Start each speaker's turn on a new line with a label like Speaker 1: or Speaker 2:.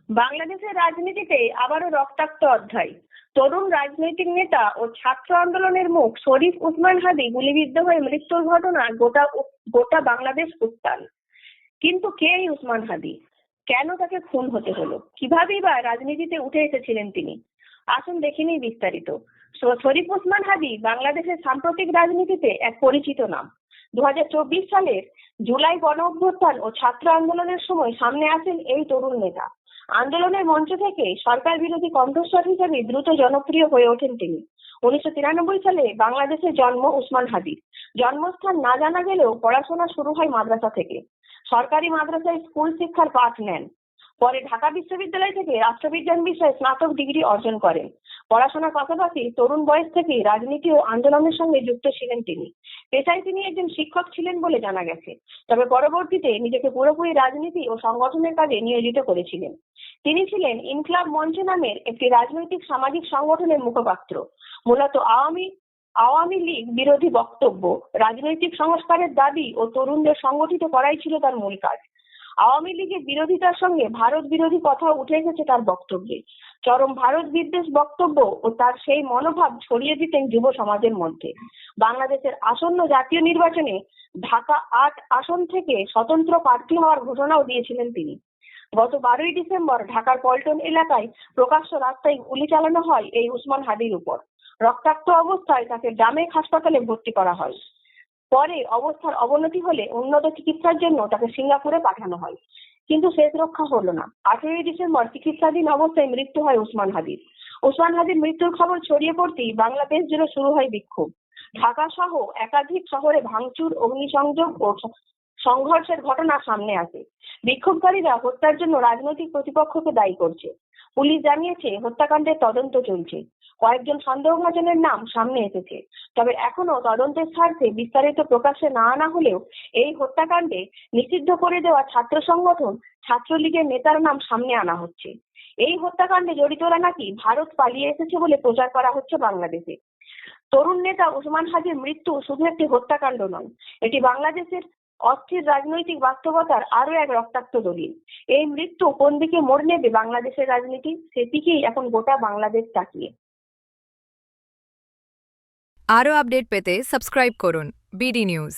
Speaker 1: বাংলাদেশের রাজনীতিতে আবারও রক্তাক্ত অধ্যায়। তরুণ রাজনৈতিক নেতা ও ছাত্র আন্দোলনের মুখ শরীফ উসমান হাদি গুলিবিদ্ধ হয়ে মৃত্যুর ঘটনা গোটা বাংলাদেশ উত্তাল। কিন্তু কে এই উসমান হাদি? কেন তাকে খুন হতে হলো? কিভাবেই বা রাজনীতিতে উঠে এসেছিলেন তিনি? আসুন দেখে নিই বিস্তারিত। শরীফ উসমান হাদি বাংলাদেশের সাম্প্রতিক রাজনীতিতে এক পরিচিত নাম। 2024 সালের জুলাই গণ অভ্যুত্থান ও ছাত্র আন্দোলনের সময় সামনে আসেন এই তরুণ নেতা। আন্দোলনের মঞ্চ থেকে সরকার বিরোধী কণ্ঠস্বর হিসেবে দ্রুত জনপ্রিয় হয়ে ওঠেন তিনি। 1993 সালে বাংলাদেশে জন্ম উসমান হাদির। জন্মস্থান না জানা গেলেও পড়াশোনা শুরু হয় মাদ্রাসা থেকে। সরকারি মাদ্রাসায় স্কুল শিক্ষার পাঠ নেন। পরে ঢাকা বিশ্ববিদ্যালয় থেকে রাষ্ট্রবিজ্ঞান বিষয়ে স্নাতক ডিগ্রি অর্জন করেন। পড়াশোনার পাশাপাশি তরুণ বয়স থেকেই রাজনীতি ও আন্দোলনের সঙ্গে যুক্ত ছিলেন তিনি। পেশায় তিনি একজন শিক্ষক ছিলেন বলে জানা গেছে, তবে পরবর্তীতে নিজেকে পুরোপুরি রাজনীতি ও সংগঠনের কাজে নিয়োজিত করেছিলেন। তিনি ছিলেন ইনকলাব মঞ্চ নামের একটি রাজনৈতিক সামাজিক সংগঠনের মুখপাত্র। মূলত আওয়ামী লীগ বিরোধী বক্তব্য, রাজনৈতিক সংস্কারের দাবি ও তরুণদের সংগঠিত করাই ছিল তার মূল কাজ। আওয়ামী লীগের বিরোধিতার সঙ্গে ভারত বিরোধী কথা উঠে এসেছে তার বক্তব্যে। চরম ভারত বিদ্বেষ বক্তব্য ও তার সেই মনোভাব ছড়িয়ে দিতেন যুব সমাজের মধ্যে। বাংলাদেশের আসন্ন জাতীয় নির্বাচনে ঢাকা ৮ আসন থেকে স্বতন্ত্র প্রার্থী হওয়ার ঘোষণাও দিয়েছিলেন তিনি। গত 12ই ডিসেম্বর ঢাকার পল্টন এলাকায় প্রকাশ্য রাস্তায় গুলি চালানো হয় এই উসমান হাদির উপর। রক্তাক্ত অবস্থায় তাকে ডামেক হাসপাতালে ভর্তি করা হয়। পরে অবস্থার অবনতি হলে উন্নত চিকিৎসার জন্য তাকে সিঙ্গাপুরে পাঠানো হয়, কিন্তু শেষ রক্ষা হলো না। 18ই ডিসেম্বর চিকিৎসাধীন অবস্থায় মৃত্যু হয় উসমান হাদির। উসমান হাদির মৃত্যুর খবর ছড়িয়ে পড়তেই বাংলাদেশ জুড়ে শুরু হয় বিক্ষোভ। ঢাকা সহ একাধিক শহরে ভাঙচুর, অগ্নিসংযোগ ও সংঘর্ষের ঘটনা সামনে আসে। বিক্ষোভকারীরা হত্যার জন্য রাজনৈতিক প্রতিপক্ষকে দায়ী করছে। পুলিশ জানিয়েছে হত্যাকাণ্ডের তদন্ত চলছে। কয়েকজন সন্দেহভাজনের নাম সামনে এসেছে, তবে এখনো তদন্তের স্বার্থে বিস্তারিত প্রকাশ্যে না আনা হলেও এই হত্যাকাণ্ডে নিষিদ্ধ করে দেওয়া ছাত্র সংগঠন ছাত্রলীগের নেতার নাম সামনে আনা হচ্ছে। এই হত্যাকাণ্ডে জড়িতরা নাকি ভারত পালিয়ে এসেছে বলে প্রচার করা হচ্ছে বাংলাদেশে। তরুণ নেতা উসমান হাদির মৃত্যু শুধু একটি হত্যাকাণ্ড নয়, এটি বাংলাদেশের অস্থির রাজনৈতিক বাস্তবতার আরো এক রক্তাক্ত দলিল। এই মৃত্যু কোন দিকে মোড় নেবে বাংলাদেশের রাজনীতি, সেদিকেই এখন গোটা বাংলাদেশ তাকিয়ে।
Speaker 2: আরও আপডেট পেতে সাবস্ক্রাইব করুন বিডি নিউজ।